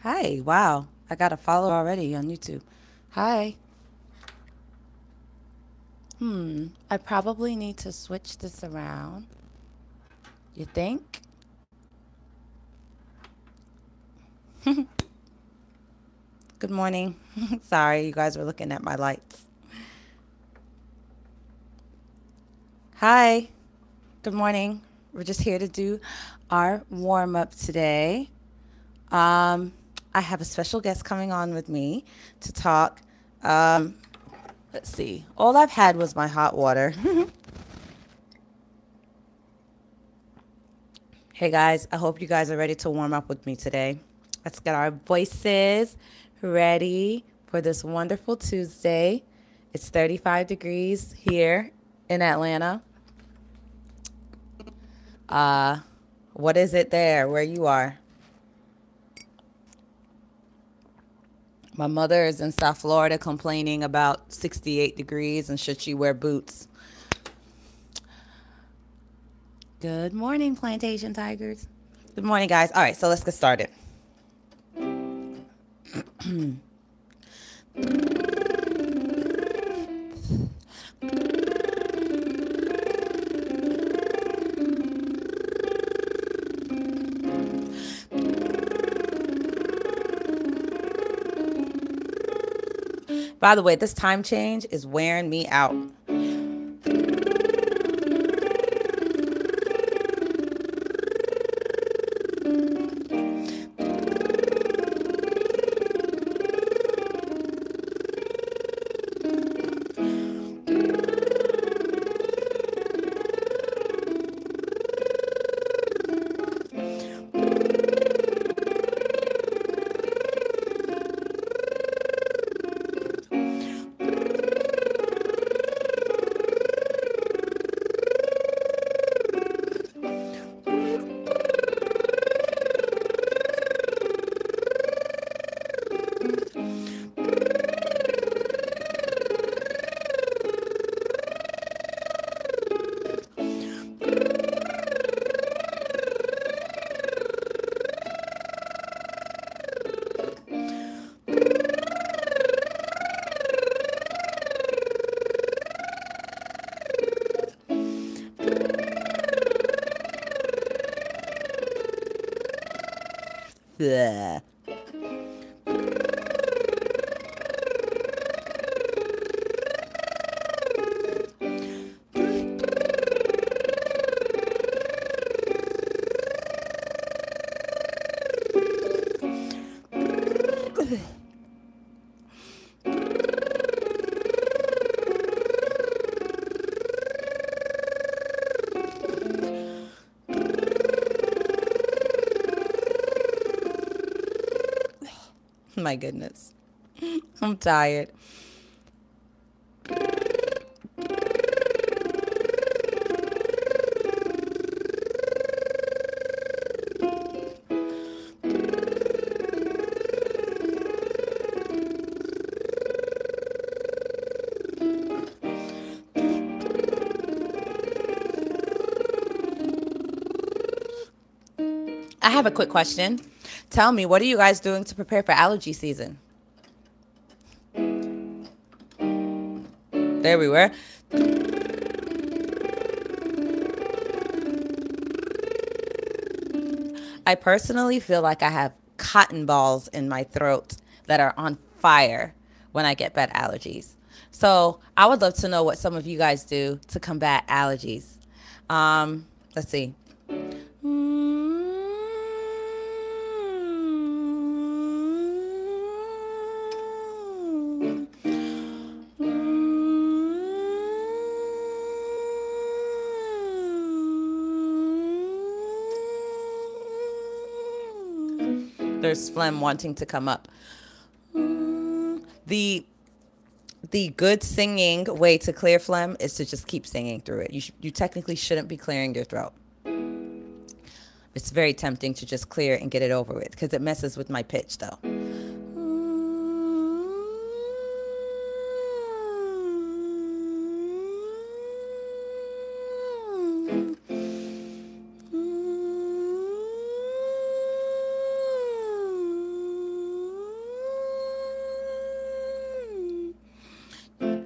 Hi, wow. I got a follower already on YouTube. Hi. I probably need to switch this around. You think? Good morning. Sorry, you guys were looking at my lights. Hi. Good morning. We're just here to do our warm up today. Um, I have a special guest coming on with me to talk. Let's see. All I've had was my hot water. Hey guys, I hope you guys are ready to warm up with me today. Let's get our voices ready for this wonderful Tuesday. It's 35 degrees here in Atlanta. What is it there where you are? My mother is in South Florida complaining about 68 degrees and should she wear boots. Good morning, plantation tigers. Good morning, guys. All right, so let's get started. By the way, this time change is wearing me out. Bleh. My goodness. I'm tired. I have a quick question. Tell me, what are you guys doing to prepare for allergy season? There we were. I personally feel like I have cotton balls in my throat that are on fire when I get bad allergies. So I would love to know what some of you guys do to combat allergies. Let's see. There's phlegm wanting to come up. The the good singing way to clear phlegm is to just keep singing through it. You technically shouldn't be clearing your throat. It's very tempting to just clear and get it over with because it messes with my pitch though.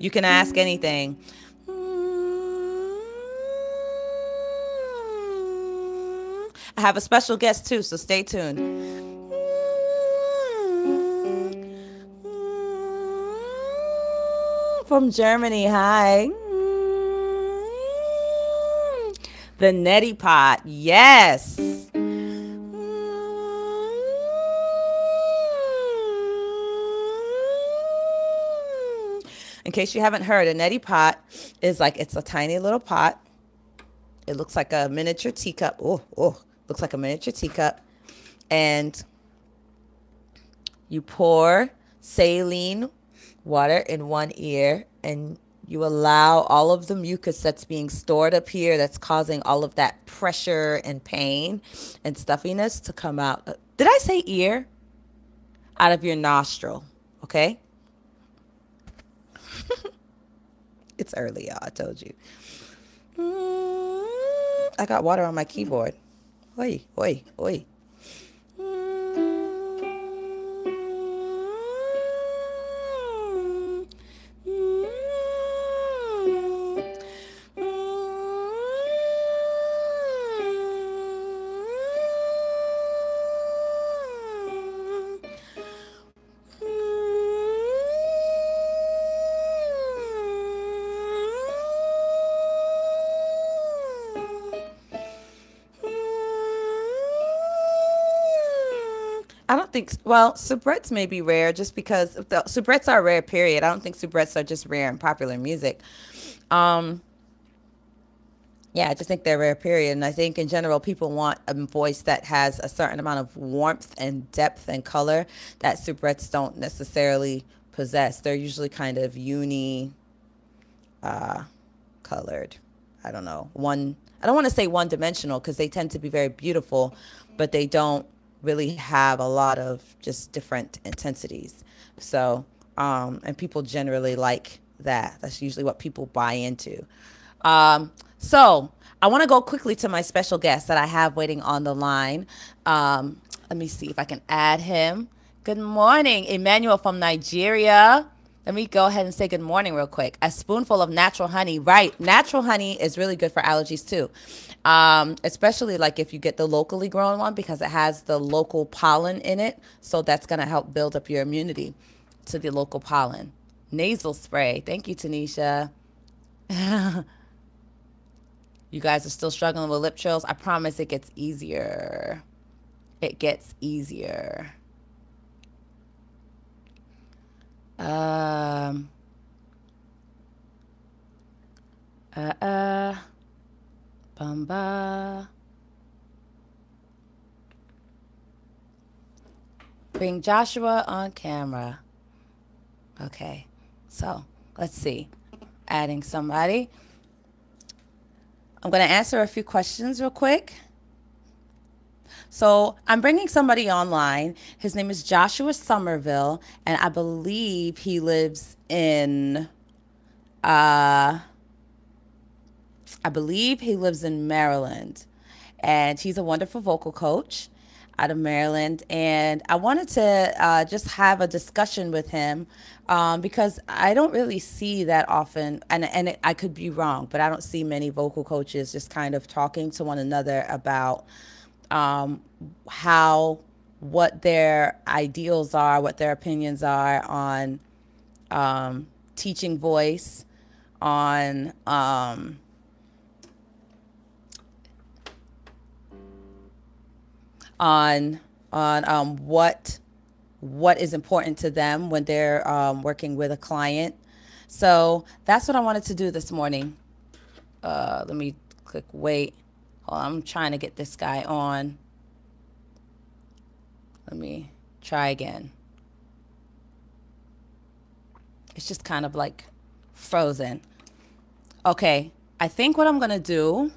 You can ask anything. I have a special guest too, so stay tuned. From Germany, hi. The neti pot, yes. In case you haven't heard, a neti pot is like, it's a tiny little pot. It looks like a miniature teacup. Looks like a miniature teacup. And you pour saline water in one ear, and you allow all of the mucus that's being stored up here that's causing all of that pressure and pain and stuffiness to come out. Did I say ear? Out of your nostril, okay? It's early, y'all. I told you. I got water on my keyboard. Oi, oi, oi. I don't think, well, soubrettes may be rare just because the soubrettes are rare, period. I don't think soubrettes are just rare in popular music. Um, yeah, I just think they're rare, period. And I think in general, people want a voice that has a certain amount of warmth and depth and color that soubrettes don't necessarily possess. They're usually kind of colored. I don't know. I don't want to say one dimensional because they tend to be very beautiful, but they don't really have a lot of just different intensities. So, and people generally like that. That's usually what people buy into. So I want to go quickly to my special guest that I have waiting on the line. Let me see if I can add him. Good morning, Emmanuel from Nigeria. Let me go ahead and say good morning real quick. A spoonful of natural honey. Right. Natural honey is really good for allergies too. Especially like if you get the locally grown one because it has the local pollen in it. So that's going to help build up your immunity to the local pollen. Nasal spray. Thank you, Tanisha. You guys are still struggling with lip trills. I promise it gets easier. It gets easier. Um, Bamba. Bring Joshua on camera. Okay, so let's see. Adding somebody. I'm going to answer a few questions real quick. So I'm bringing somebody online. His name is Joshua Somerville, and I believe he lives in, Maryland. And he's a wonderful vocal coach out of Maryland. And I wanted to just have a discussion with him because I don't really see that often, and I could be wrong, but I don't see many vocal coaches just kind of talking to one another about what their ideals are, what their opinions are on teaching voice, on what is important to them when they're working with a client. So that's what I wanted to do this morning. Let me click wait. Hold on, I'm trying to get this guy on. Let me try again. It's just kind of like frozen. Okay, I think what I'm going to do,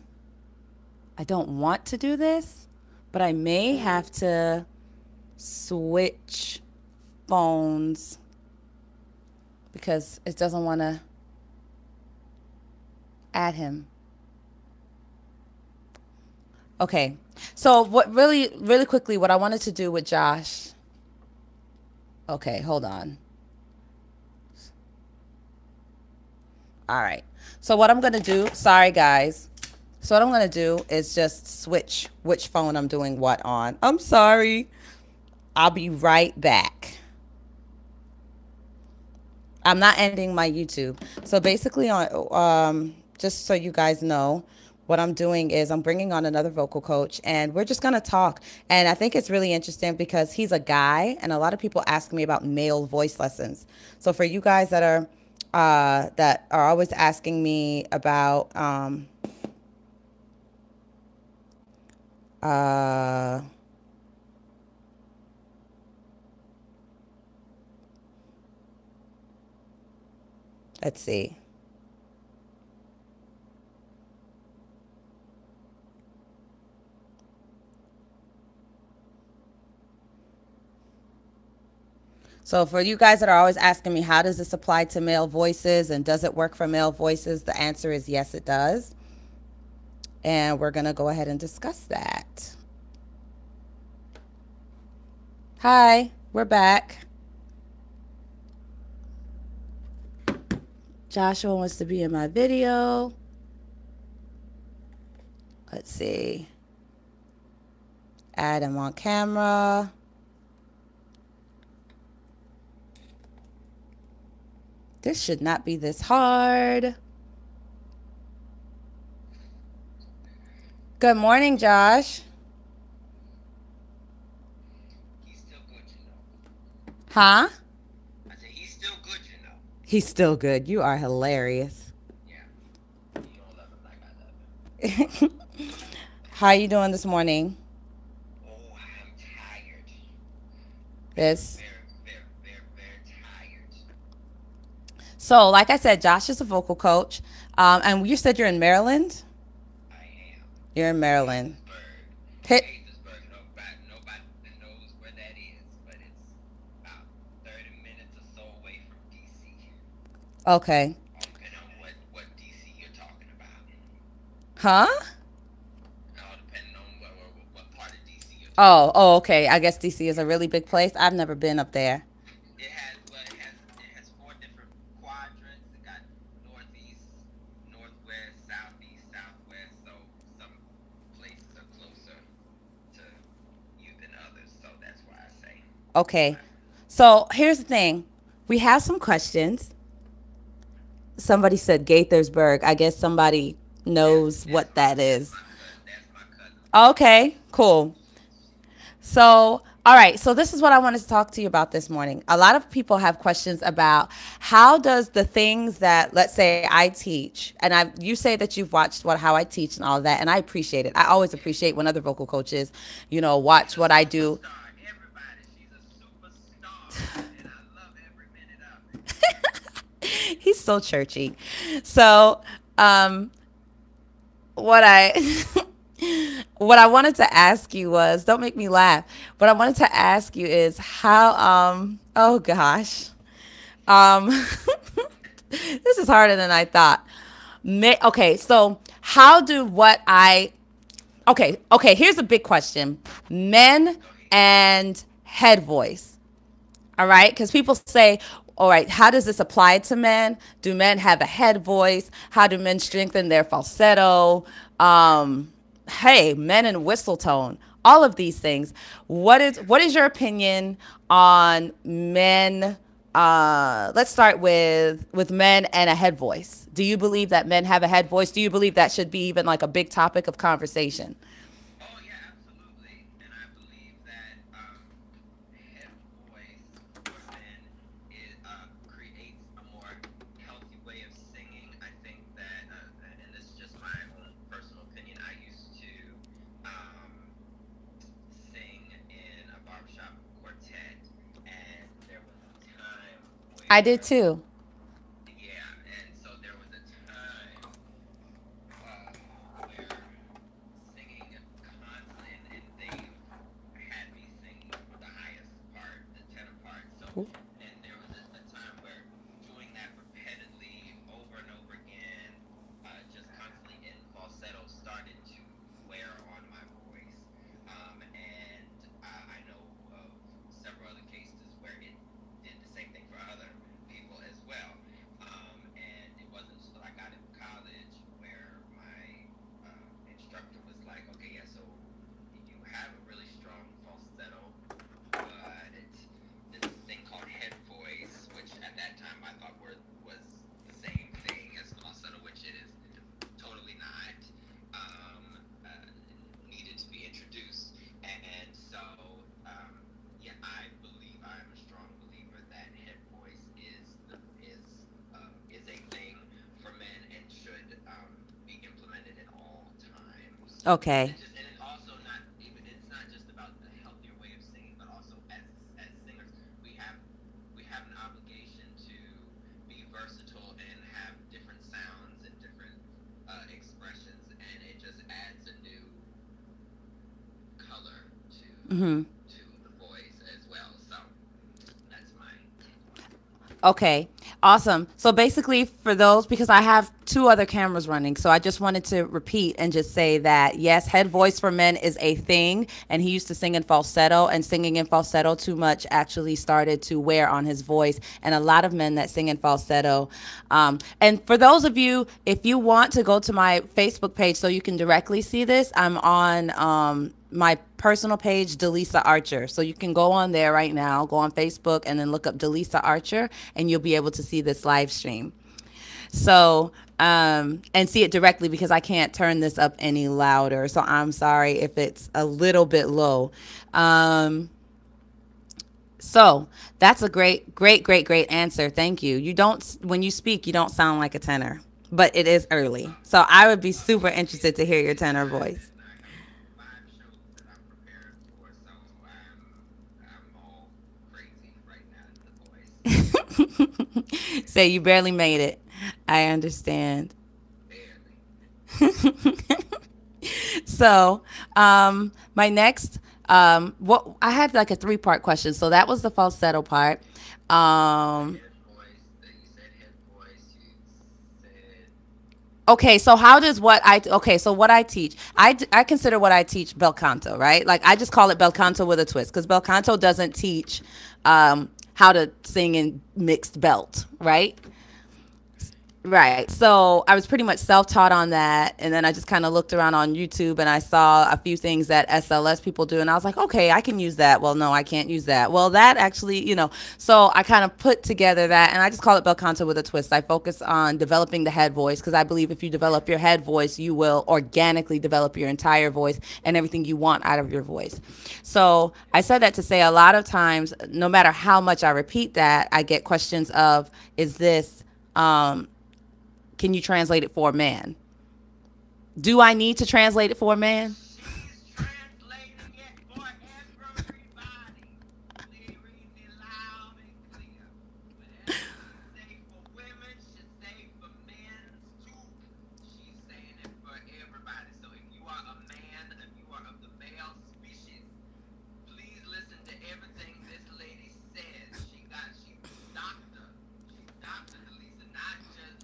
I don't want to do this, but I may have to switch phones because it doesn't want to add him. Okay, so what really quickly, what I wanted to do with Josh. Okay, hold on. All right. So what I'm going to do, sorry guys. So what I'm going to do is just switch which phone I'm doing what on. I'm sorry. I'll be right back. I'm not ending my YouTube. So basically, on just so you guys know, what I'm doing is I'm bringing on another vocal coach, and we're just gonna talk. And I think it's really interesting because he's a guy, and a lot of people ask me about male voice lessons. So for you guys that are always asking me about uh, let's see. So for you guys that are always asking me, how does this apply to male voices and does it work for male voices? The answer is yes, it does. And we're going to go ahead and discuss that. Hi, we're back. Joshua wants to be in my video. Let's see. Add him on camera. This should not be this hard. Good morning, Josh. He's still good, you know. Huh? I said he's still good, you know. He's still good. You are hilarious. Yeah, you don't love him like I love him. How you doing this morning? Oh, I'm tired. Very, This. very, very, very, very tired. So, like I said, Josh is a vocal coach. And you said you're in Maryland? I am. You're in Maryland. Gaithersburg. Hit. Gaithersburg. Nobody knows where that is, but it's about 30 minutes or so away from DC. Okay. Depending on what DC you're talking about. Huh? Depending on what part of DC you're talking Oh, about. oh, okay. I guess DC is a really big place. I've never been up there. It has four different quadrants. It got northeast, northwest, southeast, southwest. So some places are closer to you than others. So that's why I say. Okay. So here's the thing. We have some questions. Somebody said Gaithersburg. I guess somebody Yeah, knows what that that's is. my cousin. That's my cousin's place. Okay, cool. So, all right. So this is what I wanted to talk to you about this morning. A lot of people have questions about how does the things that, let's say, I teach, and you say that you've watched how I teach and all of that, and I appreciate it. I always appreciate when other vocal coaches, She's watch a what I do. superstar. Everybody, she's a superstar, and I love every minute of it. He's so churchy. So, um, what I what I wanted to ask you was, don't make me laugh. What I wanted to ask you is how oh gosh. Um this is harder than I thought. Okay, so how do what I okay, here's a big question. Men Go ahead. and head voice. All right, because people say, all right, how does this apply to men? Do men have a head voice? How do men strengthen their falsetto? Hey, men and whistle tone, all of these things. What is your opinion on men? Let's start with men and a head voice. Do you believe that men have a head voice? Do you believe that should be even like a big topic of conversation? Oh yeah, absolutely. And I believe that head voice for men creates a more healthy way of singing. I think that, and this is just my own personal opinion. I used to um, sing in a barbershop quartet, and there was a time I did where, too. yeah, and so there was a time where singing constantly, and they had me sing the highest part, the tenor part. So, and there was a time where doing that repeatedly over and over again, just constantly in falsetto, started to wear on my voice. And I know of several other cases where it did the same thing for other people as well. And it wasn't just Okay. And it's also not even, it's not just about the healthier way of singing, but also as singers, we have we have an obligation to be versatile and have different sounds and different expressions, and it just adds a new color Mm-hmm. to the voice as well. So that's my take on it. Okay, awesome. So basically, for those, because I have two other cameras running, so I just wanted to repeat and just say that yes, head voice for men is a thing, and he used to sing in falsetto, and singing in falsetto too much actually started to wear on his voice, and a lot of men that sing in falsetto. And for those of you, if you want to go to my Facebook page so you can directly see this, I'm on my personal page, Delisa Archer. So you can go on there right now, go on Facebook, and then look up Delisa Archer, and you'll be able to see this live stream. So, and see it directly because I can't turn this up any louder. So I'm sorry if it's a little bit low. Um, so that's a great, great, great, great answer. Thank you. You don't, when you speak, you don't sound like a tenor, but it is early. So I would be super It interested to hear your it's tenor not, voice. and I got 5 shows that I'm preparing for, so I'm all crazy right now in the voice. Say you barely made it. I understand. Barely. So, my next, what I had like a three-part question. So that was the falsetto part. The Um, head voice, that you said head voice, you said okay, so how does what I okay, so what I teach, I consider what I teach bel canto, right? Like I just call it bel canto with a twist because bel canto doesn't teach how to sing in mixed belt, right? Right. So I was pretty much self taught on that. And then I just kind of looked around on YouTube and I saw a few things that SLS people do. And I was like, okay, I can use that. Well, no, I can't use that. Well, that actually, so I kind of put together that and I just call it bel canto with a twist. I focus on developing the head voice because I believe if you develop your head voice, you will organically develop your entire voice and everything you want out of your voice. So I said that to say a lot of times, no matter how much I repeat that, I get questions of, is this, um, can you translate it for a man? Do I need to translate it for a man? she's translating it for everybody, clearing it loud and clear. Whatever she say for women, she say for men's too. She's saying it for everybody. So if you are a man, if you are of the male species, please listen to everything this lady says. She's doctor. She's Dr. Delisa, not just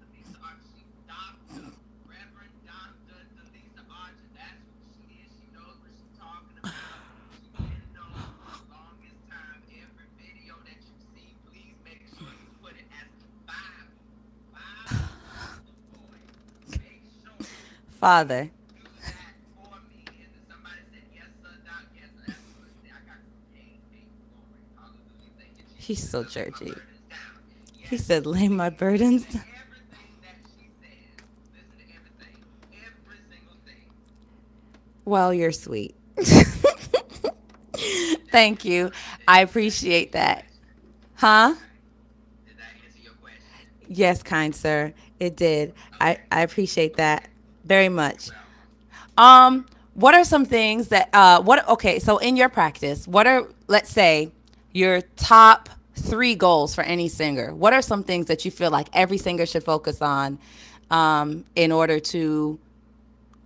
Delisa Archer. She's doctor. Reverend Dr. Delisa Archer. That's who she is. She knows what she's talking about. She's been known for the longest time. Every video that you see, please make sure you put it as the Bible. Bible of the voice. Make sure you Father. do that for me. And then somebody said, yes, sir, doc. Yes, sir, absolutely. I got some hey, glory. Hallelujah. Thank you, He's Jesus. so I lay my churchy. burdens down. He Yes, said, lay my please listen burdens to down. everything that she says. Listen to everything. Every single thing. Well, you're sweet. Thank Thank you. you. I Did that answer appreciate your that. question? Huh? Okay. Did that answer your question? Yes, kind sir. It did. I, Okay. I appreciate that very You're much. welcome. What are some things that okay, so in your practice, what are, let's say, your top three goals for any singer? What are some things that you feel like every singer should focus on in order to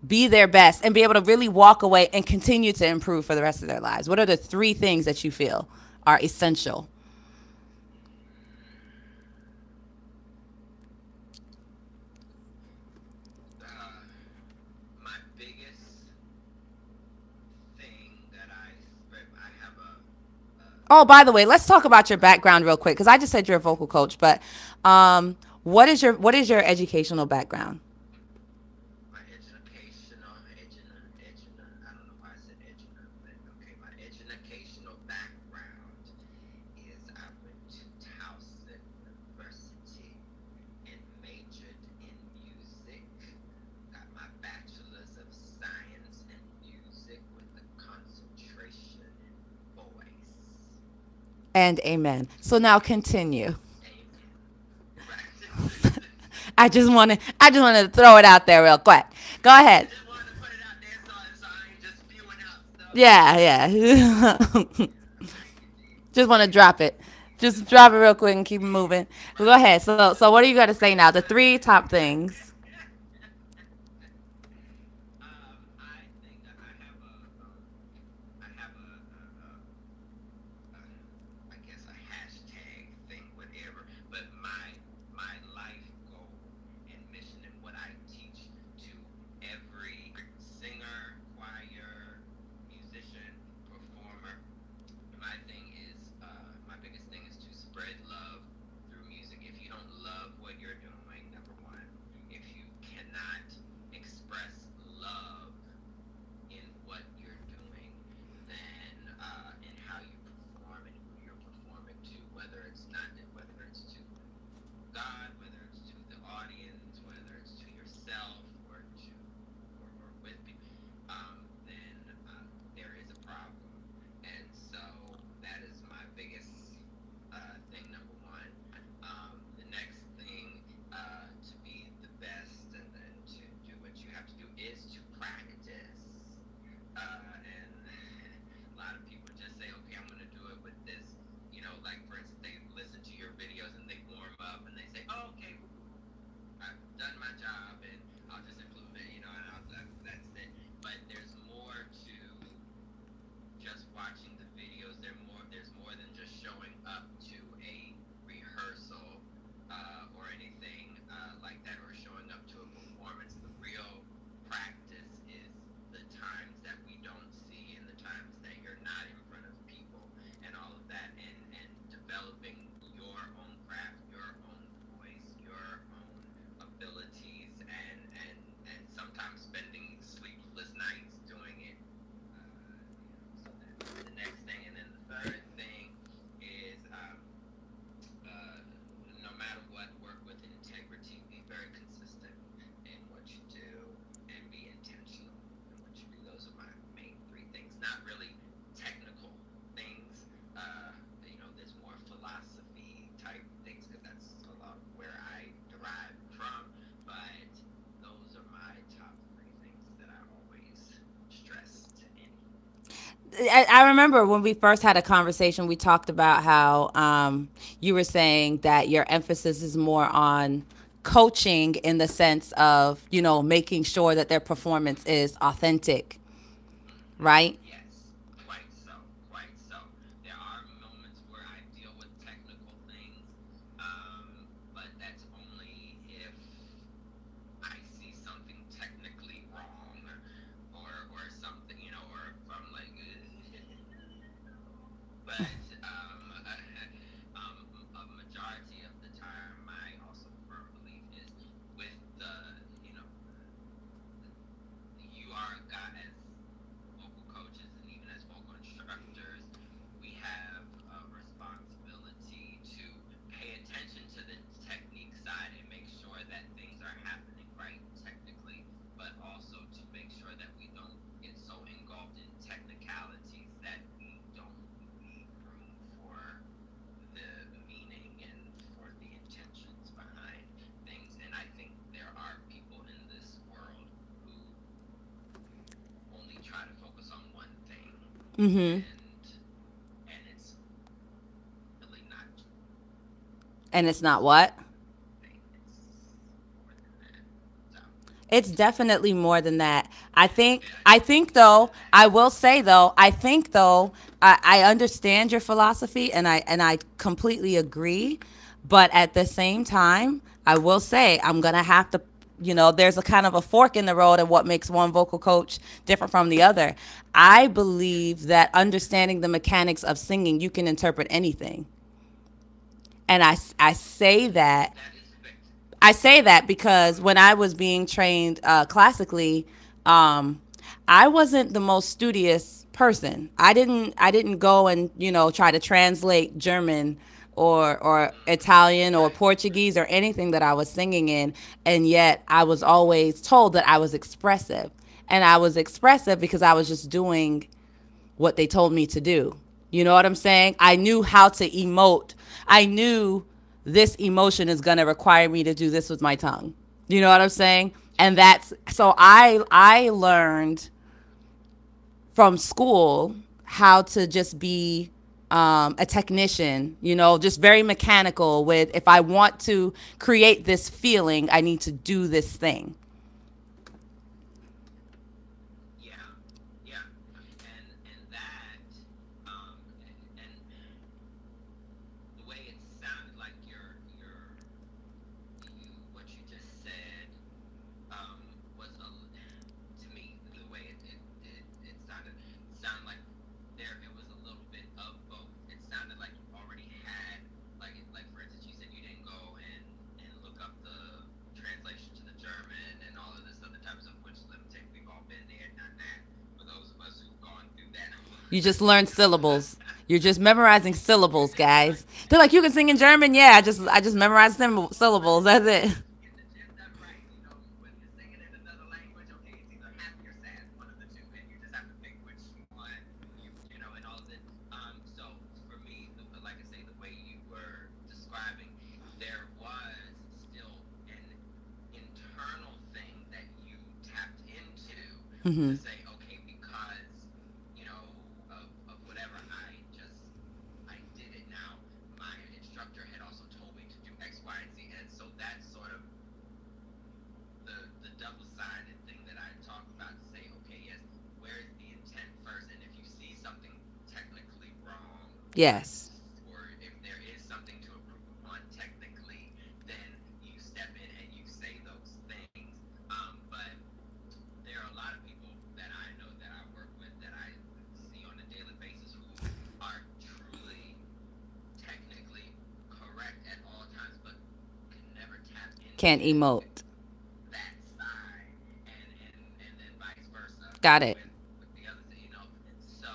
be their best and be able to really walk away and continue to improve for the rest of their lives? What are the three things that you feel are essential? Uh, my biggest thing that I have Oh, by the way, let's talk about your background real quick because I just said you're a vocal coach, but what is your educational background? my I don't know why I said educational, but okay, my educational background is I went to Towson University and majored in music. Got my bachelor's of science in music with a concentration in voice. And amen. So now continue. Amen. Right. I just wanted to throw it out there real quick. Go ahead. I just wanted to put it out there so I ain't just spewing out stuff. Yeah, yeah. Thank you, G. Just want to drop it. Just drop it real quick and keep it moving. But go Right. ahead. So what are you going to say now? The three top things. I think I have I have a I guess a hashtag thing, whatever. But my life goal and mission and what I teach to every singer, choir, musician, performer. My thing is, my biggest thing is to spread love through music. If you don't love what you're doing, number one, if you cannot express love in what you're doing, then in how you perform and who you're performing to, whether it's to God, whether it's to the audience, whether it's to yourself or with people, then there is a problem. And so that is my biggest thing. Number one. The next thing to be the best and to do what you have to do is to practice. And a lot of people just say, okay, I'm going to do it with this. Like for instance, they listen to your videos and they warm up and they say, oh, okay, I've done my job and I'll just include it, and that's it. But there's more to just watching the videos. There's more than just showing up to a rehearsal or anything like that, or showing up to a performance. The real practice is the times that we don't see and the times that you're not in front of people and all of that, and developing your own craft, your own voice, your own abilities, and sometimes spending sleepless nights doing it. So that's the next thing, and then the third thing is no matter what, work with integrity, be very consistent in what you do, and be intentional in what you do. Those are my main three things. Not really technical things. There's more philosophy type things because that's a lot where I derive from. But those are my top three things that I always stress to any. I remember when we first had a conversation, we talked about how you were saying that your emphasis is more on coaching in the sense of, making sure that their performance is authentic, right? Yes, quite so, quite so. There are moments where I deal with technical things, but that's only if I see something technically wrong, or something, or if I'm like, but a majority of the time, my also firm belief is with you are a guy as vocal coaches and even as vocal instructors, we have a responsibility to pay attention to the technique side and make sure that things are happening right technically, but also to make sure that we don't get so engulfed in technicalities that we don't leave room for the meaning and for the intentions behind things. And I think there are people in this world who only try to focus on one thing, Mm-hmm. and it's really not And it's not what? thing. It's more than that. So It's definitely more than that. I it's think very I more think than though, that. I will say though, I think though, I understand your philosophy and I completely agree, but at the same time, I will say I'm going to have to, there's a kind of a fork in the road of what makes one vocal coach different from the other. I believe that understanding the mechanics of singing, you can interpret anything. And I say that That is fair. because when I was being trained classically, um, I wasn't the most studious person. I didn't go and try to translate German or Italian or Right, Portuguese or anything that I was singing in, and yet I was always told that I was expressive, and I was expressive because I was just doing what they told me to do. You know what I'm saying? I knew how to emote. I knew this emotion is going to require me to do this with my tongue. You know what I'm saying? And that's so I learned from school how to just be a technician, just very mechanical with if I want to create this feeling, I need to do this thing. Yeah, yeah, and that, and the way it sounded like what you just said, was to me the way it sounded like it was a little bit of both. It sounded like you already had, like for instance, you said you didn't go and look up the translation to the German and all of this other type of stuff, which let me tell you, we've all been there, done that. For those of us who've gone through that, You just learn you know, syllables. You're just memorizing you're syllables, just guys. They're like, you can sing in German. Yeah, I just memorized them syllables. That's it. getting the gist of it right. When you're singing in another language, okay, it's either happy or sad, one of the two, and you just have to pick which one and all of this. So for me, like I say, the way you were describing, there was still an internal thing that you tapped into to Mm-hmm. say, okay, because of whatever I did it now. My instructor had also told me to do X, Y, and Z, and so that's sort of the double-sided thing that I talk about to say, okay, yes, where's the intent first, and if you see something technically wrong, Yes. or if there is something to improve upon technically, then you step in and you say those things. But there are a lot of people that I know that I work with that I see on a daily basis who are truly technically correct at all times, but can never tap Can't into emote. that side, and then vice versa Got it. with the others. So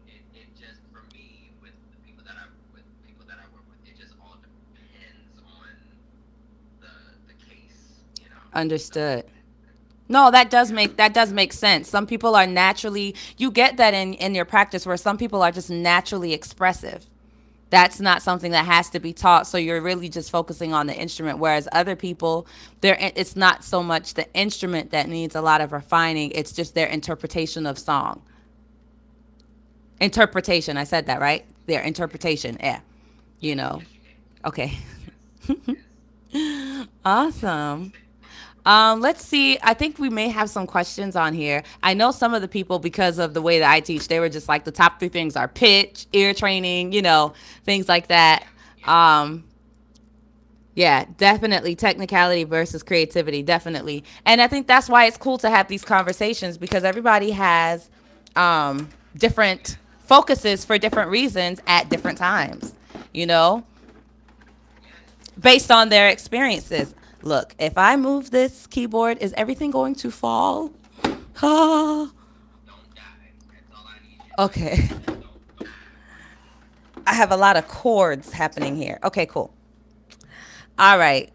it just, for me, with people that I work with, it just all depends on the case. So Understood. No, yeah. that does make sense. Some people are naturally you get that in your practice where some people are just naturally expressive. That's not something that has to be taught, so you're really just focusing on the instrument, whereas other people, it's not so much the instrument that needs a lot of refining, it's just their interpretation of song. Interpretation, I said that right? Their interpretation, yeah. Yes, You know. yes, you did. Okay. Yes, yes. Awesome. Let's see. I think we may have some questions on here. I know some of the people, because of the way that I teach, they were just like the top three things are pitch, ear training, things like that. Yeah, yeah. Um, yeah, definitely technicality versus creativity, definitely. And I think that's why it's cool to have these conversations because everybody has different focuses for different reasons at different times, you know, Yes. based on their experiences. Look, if I move this keyboard, is everything going to fall? Ah, Don't die. That's all I need you to do. okay. Just don't die. I have a lot of chords happening here. Okay, cool. All right.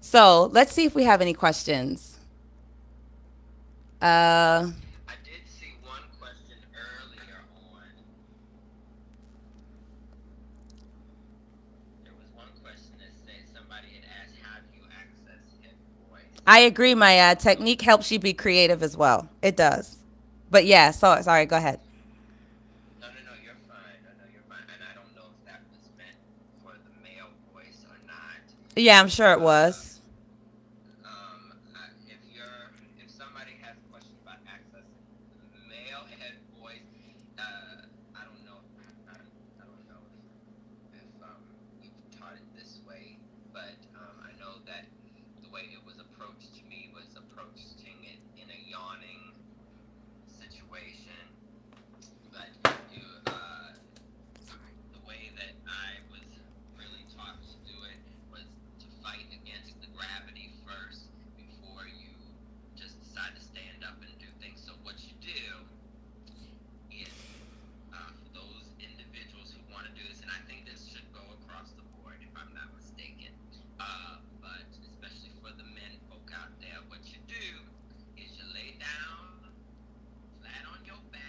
So let's see if we have any questions. Uh, I did see one question earlier on. There was one question that said somebody had asked, "How do you access hip voice?" I agree. My I don't know. technique helps you be creative as well. It does. But yeah, so sorry. Go ahead. No, no, no. You're fine. No, no, you're fine. And I don't know if that was meant for the male voice or not. Yeah, I'm sure it Uh, was. if somebody has a question about accessing the male head voice, I don't know. I don't know if you've taught it this way, but I know that the way it was approached to me was approaching it in a yawning situation. But you, the way that I was really taught to do it was to fight against the gravity first before you just decide to stand up and do things. So what you do is, for those individuals who want to do this, and I think this should go across the board if I'm not mistaken, but especially for the men folk out there, what you do is you lay down flat on your back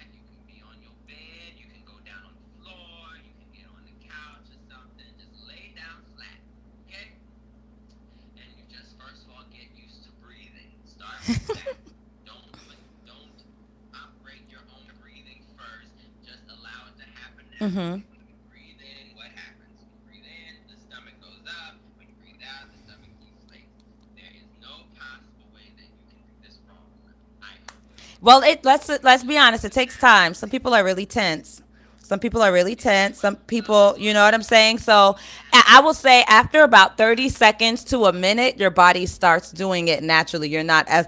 Mm-hmm. When you breathe in, what happens? When you breathe in, the stomach goes up. When you breathe out, the stomach deflates. There is no possible way that you can do this wrong. I hope. Well, let's be honest. It takes time. Some people are really tense. Some people are really tense. Some people, you know what I'm saying. So, I will say after about 30 seconds to a minute, your body starts doing it naturally. You're not as,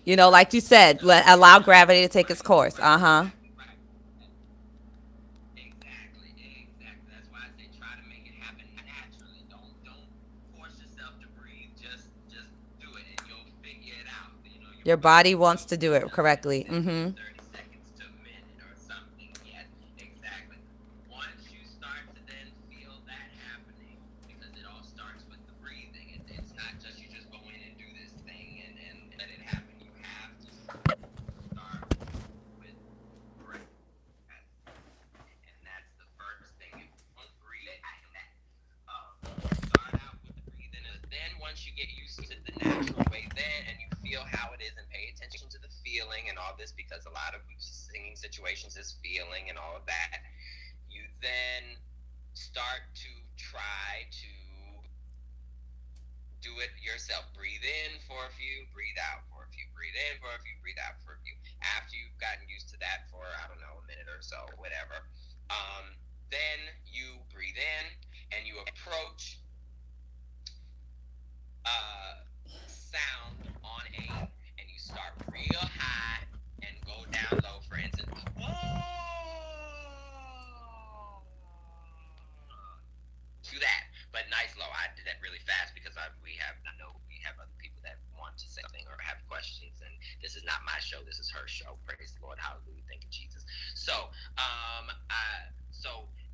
like you said, allow gravity to take its course. Uh huh. Right. Exactly, exactly. That's why I say try to make it happen naturally. Don't force yourself to breathe. Just do it and you'll figure it out. You know, your Your body body wants will to do it tell you correctly. within Mm-hmm. 30 seconds to a minute or something. Yes, exactly. Once you start to then feel that happening, because it all starts with the breathing. It's not just you just go in and do this thing and let it happen. You have to start with breath. And that's the first thing. If you don't breathe, that. You start out with the breathing, and then once you get used to the natural way, then and you feel how it is, and pay attention to the feeling and all this, because a lot of singing situations is feeling and all of that. You then start to try to do it yourself. Breathe in for a few, breathe out for a few, breathe in for a few, breathe out for a few. After you've gotten used to that for, I don't know, a minute or so, whatever, then you breathe in and you approach sound on A and you start real high and go down low. For instance, oh, do that, but nice low. I did that really fast because I know we have other people that want to say something or have questions, and this is not my show. This is her show. Praise the Lord. Hallelujah. Thank you, Jesus. So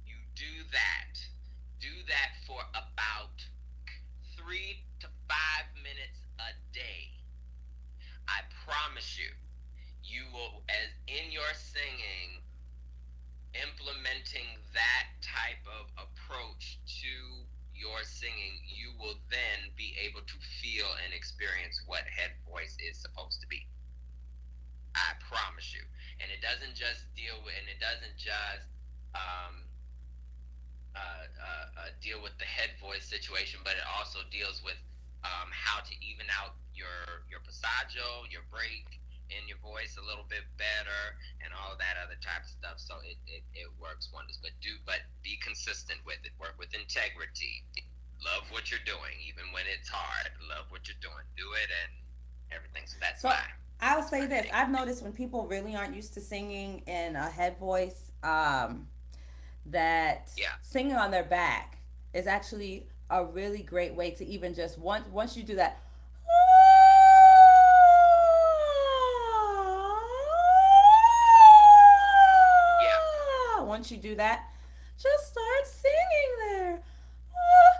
you do that. Do that for about 3 to 5 minutes a day. I promise you, you will, as in your singing, implementing that type of approach to your singing, you will then be able to feel and experience what head voice is supposed to be. I promise you. And it doesn't just deal with, and it doesn't just um, deal with the head voice situation, but it also deals with how to even out your passaggio, your break in your voice a little bit better, and all of that other type of stuff. So it works wonders. But be consistent with it. Work with integrity. Love what you're doing, even when it's hard. Love what you're doing. Do it and everything. So that's So I'll say my this: thing. I've noticed when people really aren't used to singing in a head voice, that Yeah. singing on their back is actually a really great way to even just once you do that. Yeah. Once you do that, just start singing there.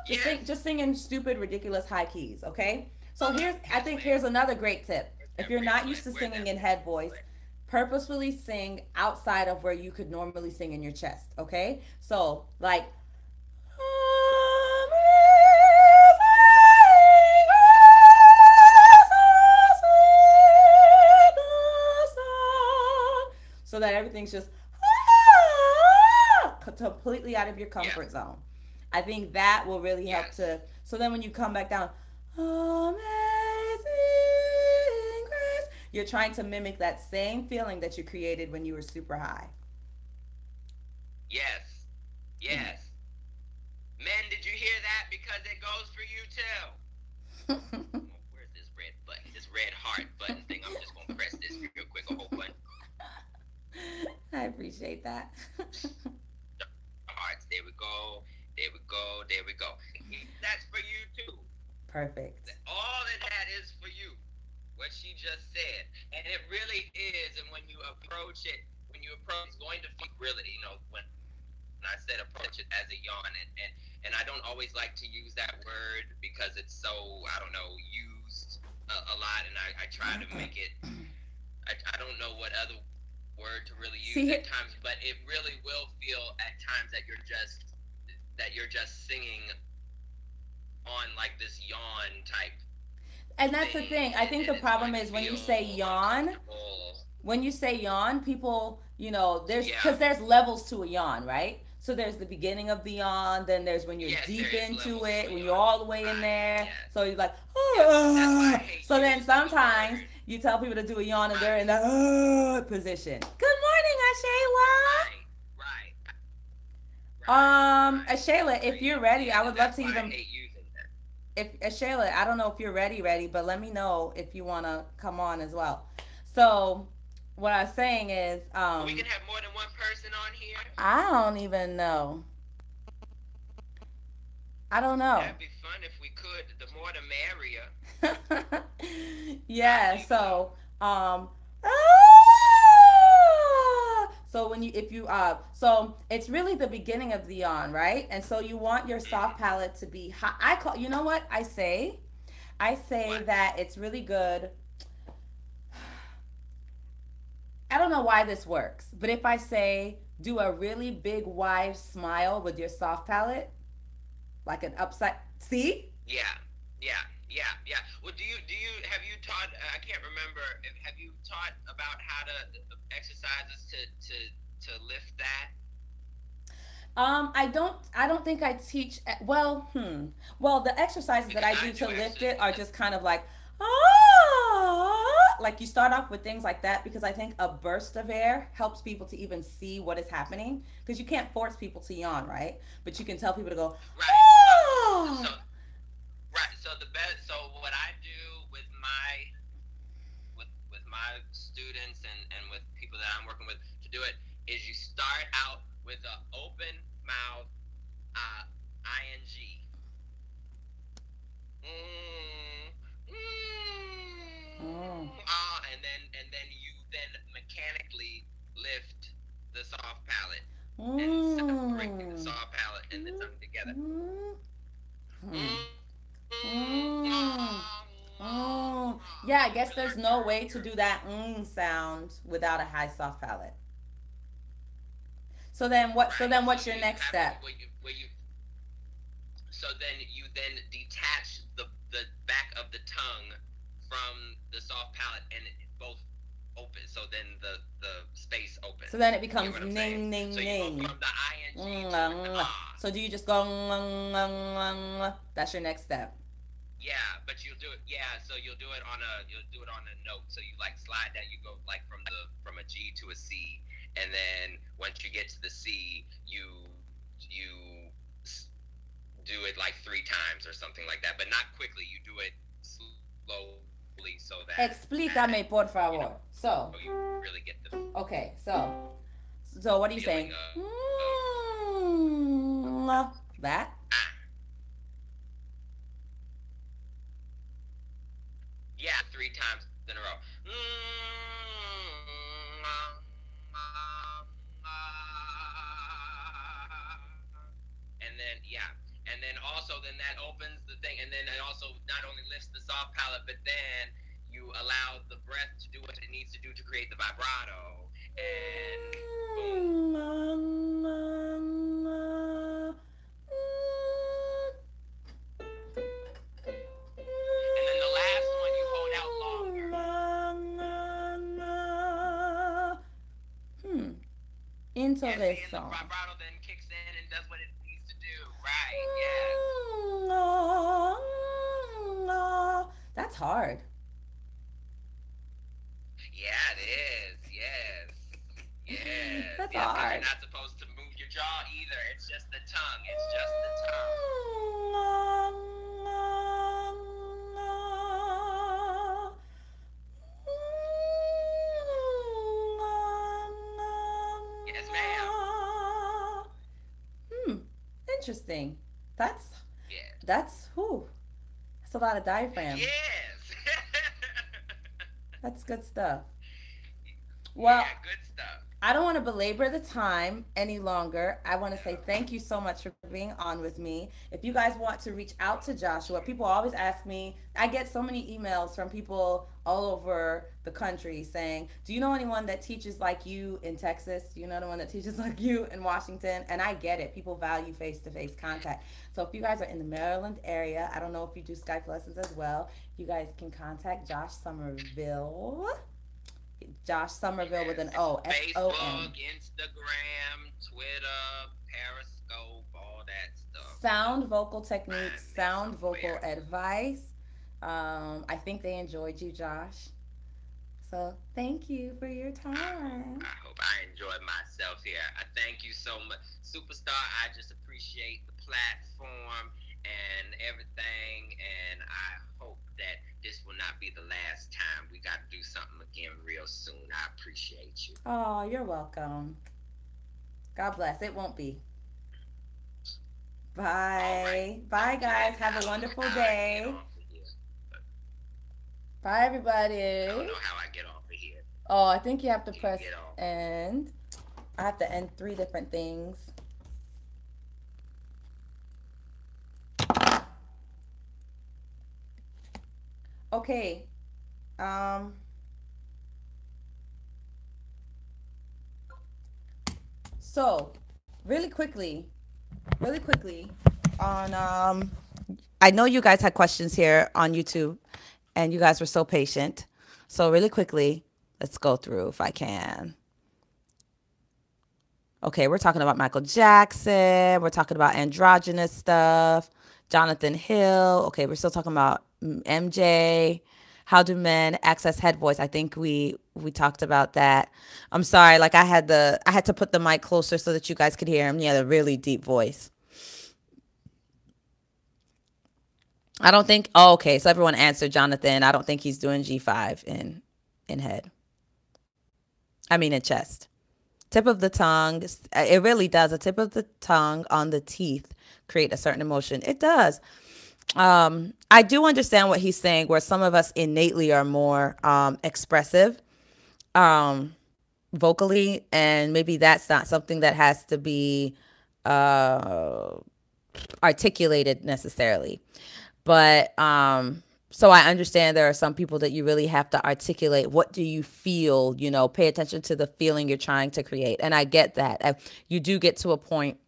Yes. Just singing stupid, ridiculous high keys. Okay. So I Yes, think ma'am. here's another great tip. Where's If that you're red not flag? used to Where's singing that in red head voice, flag? purposefully sing outside of where you could normally sing in your chest. Okay. So like. So that everything's just completely out of your Yeah. comfort zone. I think that will really help Yes. to. So then when you come back down, amazing grace, you're trying to mimic that same feeling that you created when you were super high. Yes. Amen. Yes. Men, did you hear that? Because it goes for you too. Where's this red button? This red heart button thing. I'm just gonna press this real quick. A whole bunch I appreciate that. of hearts. There we go. There we go. There we go. That's for you too. Perfect. All of that is for you. What she just said, and it really is. And when you approach it, it's going to feel really, when I said approach it as a yawn, and I don't always like to use that word because it's so, I don't know, used a lot, and I try to make it. I don't know what other word to really use See at here, times, but it really will feel at times that you're just singing on like this yawn type and that's the thing, thing. I think the and it's problem going to is when you say feel yawn, uncomfortable. when you say yawn, people, there's Yeah. because there's levels to a yawn, right? So there's the beginning of the yawn, then there's when you're Yes, there deep is into levels to it, a when you're yawn. all the way in Right. there. Yes. So you're like, Yep. That's why I ah. hate So then using the sometimes word. you tell people to do a yawn and they're Right. in the position. Good morning, Right. Right. Right. Ashayla. Right. Ashayla, if you're Agreed. ready, I Yeah, would and love that's to why I even. hate using that. If Shayla, I don't know if you're ready, but let me know if you want to come on as well. So, what I was saying is, We can have more than one person on here. I don't even know. I don't know. That'd be fun if we could. The more the merrier. I Yeah. think so. Um, so when you if you so it's really the beginning of the yawn, right? And so you want your soft Hmm. palate to be hot. I call, you know what I say? I say What? that it's really good. I don't know why this works, but if I say do a really big wide smile with your soft palate, like an upside, see? Yeah. Yeah. Yeah. Yeah. Well, do you have you taught? I can't remember. Have you taught about how to exercises to lift that? I don't think I teach well, well, the exercises that Because I I do do to lift actually. it are just kind of like like you start off with things like that because I think a burst of air helps people to even see what is happening because you can't force people to yawn, right? But you can tell people to go Right. So ah. right. So the best. So what I do with my students and with people that I'm working with to do it is you start out with an open mouth ing. Mm, Mm. and then you then mechanically lift the soft palate and separate the Mm. soft palate and the tongue together. Mm. Hmm. Mm, Mm. Mm. Yeah, I guess there's no way to do that sound without a high soft palate. So then what? So right. then So what's your you next have to step? where you so then you then detach the back of the tongue from the soft palate and it both open. So then the space So then opens. it You get becomes what I'm saying? ning So ning you go ning. from the ing to the ah. So do you just go? That's your next step. Yeah, but you'll do it. Yeah, so you'll do it on a note. So you like slide that. You go like from a G to a C, and then once you get to the C, you do it like three times or something like that, but not quickly. You do it slowly so that Explícame, por you know favor. you So, really get the okay. So what are you feeling saying? of That. ah. Yeah, three times in a row. And then yeah, and then also then that opens the thing, and then it also not only lifts the soft palate, but then you allow the breath to do what it needs to do to create the vibrato, and boom. And then the last one you hold out longer. Hmm. Yeah, see, and the Intéressant. vibrato then kicks in and does what it needs to do. Right? Yes. That's hard. Yeah, it is. Yes. Yes. That's Yes, because you're hard. not supposed to move your jaw either. It's just the tongue. It's just the tongue. Yes, ma'am. Hmm. Interesting. That's Yes. that's who. That's a lot of diaphragm. Yes. That's good stuff. Well, Yeah, good stuff. I don't want to belabor the time any longer. I want to say thank you so much for being on with me. If you guys want to reach out to Joshua, people always ask me, I get so many emails from people all over the country saying, do you know anyone that teaches like you in Texas? Do you know anyone that teaches like you in Washington? And I get it. People value face to face contact. So if you guys are in the Maryland area, I don't know if you do Skype lessons as well, you guys can contact Josh Somerville. Josh Somerville with Yes, an it's O, Facebook, SOM. Instagram, Twitter, Periscope, all that stuff. Sound Just vocal techniques, find me sound vocal somewhere. advice. I think they enjoyed you, Josh. So thank you for your time. I hope I enjoyed myself here. I thank you so much, superstar. I just appreciate the platform and everything, and I hope that this will not be the last time. We got to do something again real soon. I appreciate you. Oh, you're welcome. God bless. It won't be. All right. Bye. Bye, guys. And Have I a don't know wonderful how I get day. off of here. But Bye, I don't everybody. know how I get off of here. Oh, I think you have to Do you press get off? end. I have to end three different things. Okay. Um. So, really quickly, on I know you guys had questions here on YouTube, and you guys were so patient. So, really quickly, let's go through if I can. Okay, we're talking about Michael Jackson. We're talking about androgynous stuff. Jonathan Hill. Okay, we're still talking about MJ. How do men access head voice? I think we talked about that. I'm sorry, like I had to put the mic closer so that you guys could hear him. He had a really deep voice. I don't think. Oh, okay, so everyone answered Jonathan. I don't think he's doing G5 in head. I mean in chest. Tip of the tongue. It really does. A tip of the tongue on the teeth create a certain emotion. It does. I do understand what he's saying, where some of us innately are more expressive um, vocally, and maybe that's not something that has to be uh, articulated necessarily. But so I understand there are some people that you really have to articulate. What do you feel? You know, pay attention to the feeling you're trying to create. And I get that. You do get to a point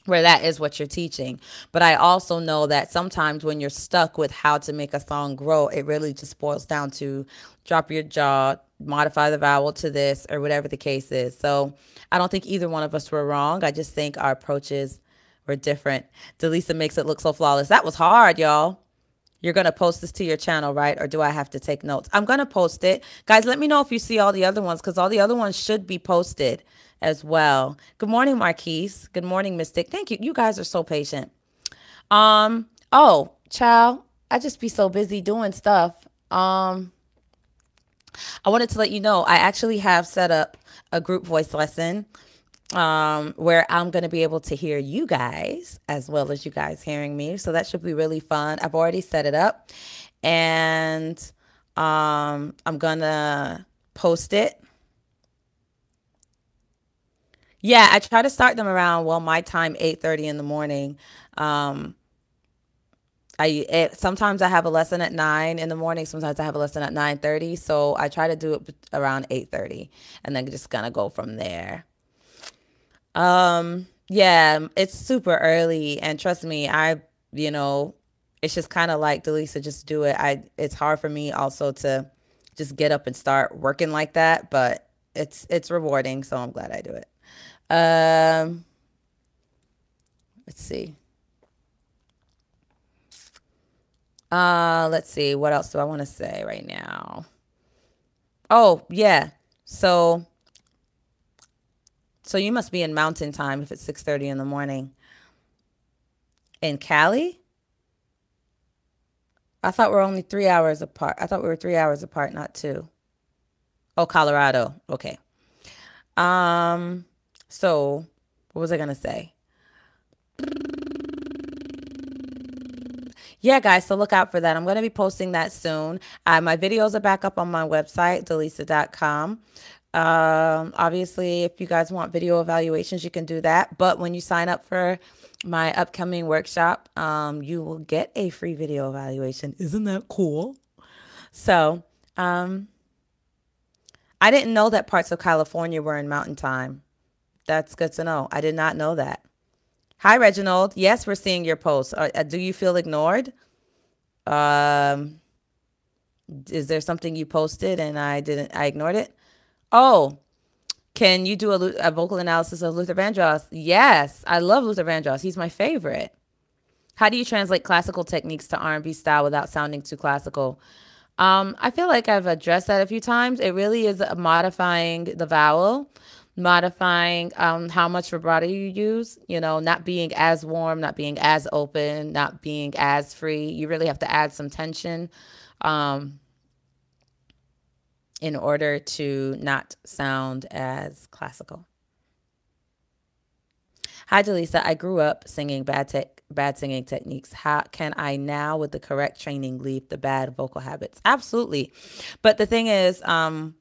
where that is what you're teaching. But I also know that sometimes when you're stuck with how to make a song grow, it really just boils down to drop your jaw, modify the vowel to this, or whatever the case is. So I don't think either one of us were wrong. I just think our approaches were different. Delisa makes it look so flawless. That was hard, y'all. You're going to post this to your channel, right? Or do I have to take notes? I'm going to post it. Guys, let me know if you see all the other ones, because all the other ones should be posted as well. Good morning, Marquise. Good morning, Mystic. Thank you. You guys are so patient. Oh, child, I just be so busy doing stuff. I wanted to let you know I actually have set up a group voice lesson where I'm going to be able to hear you guys as well as you guys hearing me. So that should be really fun. I've already set it up, and I'm going to post it. Yeah, I try to start them around, well, my time, 8:30 in the morning. Um, sometimes I have a lesson at 9 in the morning. Sometimes I have a lesson at 9:30. So I try to do it around 8:30, and then just kind of go from there. Yeah, it's super early, and trust me, you know, it's just kind of like Delisa, just do it. It's hard for me also to just get up and start working like that, but it's rewarding, so I'm glad I do it. Um, let's see. Let's see. What else do I want to say right now? Oh, yeah. So you must be in mountain time if it's 6:30 in the morning. In Cali? I thought we're only 3 hours apart. I thought we were 3 hours apart, not two. Oh, Colorado. Okay. Um, so what was I gonna say? Yeah, guys, so look out for that. I'm going to be posting that soon. My videos are back up on my website, delisa.com. Obviously, if you guys want video evaluations, you can do that. But when you sign up for my upcoming workshop, you will get a free video evaluation. Isn't that cool? So, I didn't know that parts of California were in mountain time. That's good to know. I did not know that. Hi, Reginald. Yes, we're seeing your post. Do you feel ignored? Um, is there something you posted and I ignored it? Oh, can you do a vocal analysis of Luther Vandross? Yes, I love Luther Vandross. He's my favorite. How do you translate classical techniques to R&B style without sounding too classical? I feel like I've addressed that a few times. It really is modifying the vowel, modifying how much vibrato you use, not being as warm, not being as open, not being as free. You really have to add some tension um, in order to not sound as classical. Hi, Delisa. I grew up singing bad singing techniques. How can I now, with the correct training, leave the bad vocal habits? Absolutely. But the thing is, some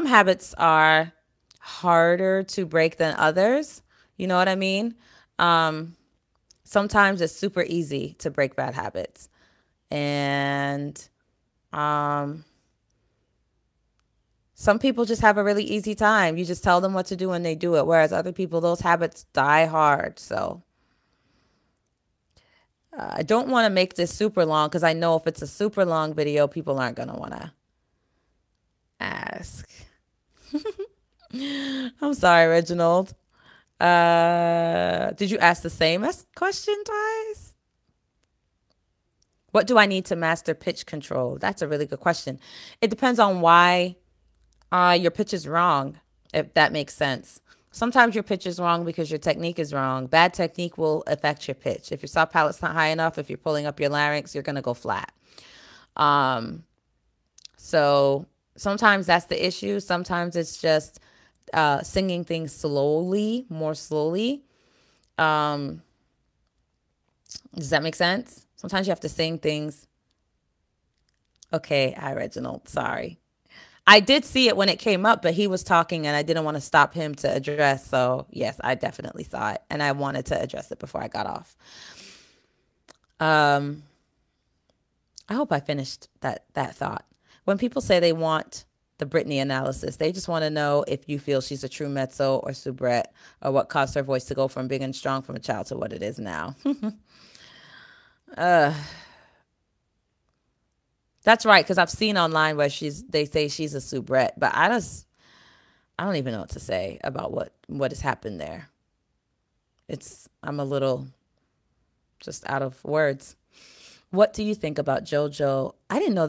habits are harder to break than others. You know what I mean? Um, Sometimes it's super easy to break bad habits. And um, some people just have a really easy time. You just tell them what to do and they do it. Whereas other people, those habits die hard. So I don't want to make this super long because I know if it's a super long video, people aren't going to want to ask. I'm sorry, Reginald. Did you ask the same question twice? What do I need to master pitch control? That's a really good question. It depends on why your pitch is wrong, if that makes sense. Sometimes your pitch is wrong because your technique is wrong. Bad technique will affect your pitch. If your soft palate's not high enough, if you're pulling up your larynx, you're going to go flat. Um, so sometimes that's the issue. Sometimes it's just singing things slowly, more slowly. Um, does that make sense? Sometimes you have to sing things. Okay, hi, Reginald. Sorry. I did see it when it came up, but he was talking and I didn't want to stop him to address. So, yes, I definitely saw it and I wanted to address it before I got off. Um, I hope I finished that thought. When people say they want the Britney analysis, they just want to know if you feel she's a true mezzo or soubrette, or what caused her voice to go from big and strong from a child to what it is now. uh, that's right, because I've seen online where they say she's a soubrette, but I don't even know what to say about what has happened there. I'm a little just out of words. What do you think about JoJo? I don't know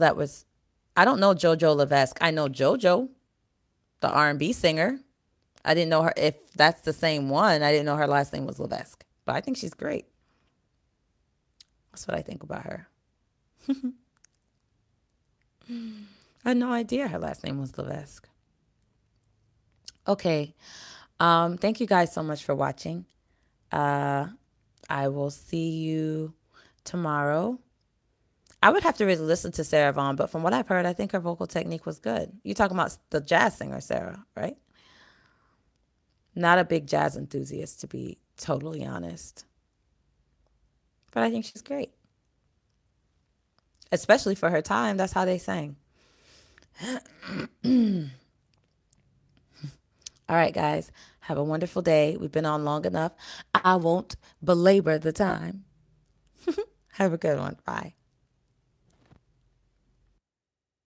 JoJo Levesque. I know JoJo, the R&B singer. I didn't know her, if that's the same one. I didn't know her last name was Levesque, but I think she's great. That's what I think about her. I had no idea her last name was Levesque. Okay. Thank you guys so much for watching. Uh, I will see you tomorrow. I would have to really listen to Sarah Vaughan, but from what I've heard, I think her vocal technique was good. You're talking about the jazz singer, Sarah, right? Not a big jazz enthusiast, to be totally honest. But I think she's great, especially for her time. That's how they sang. All right, guys, have a wonderful day. We've been on long enough. I won't belabor the time. Have a good one. Bye.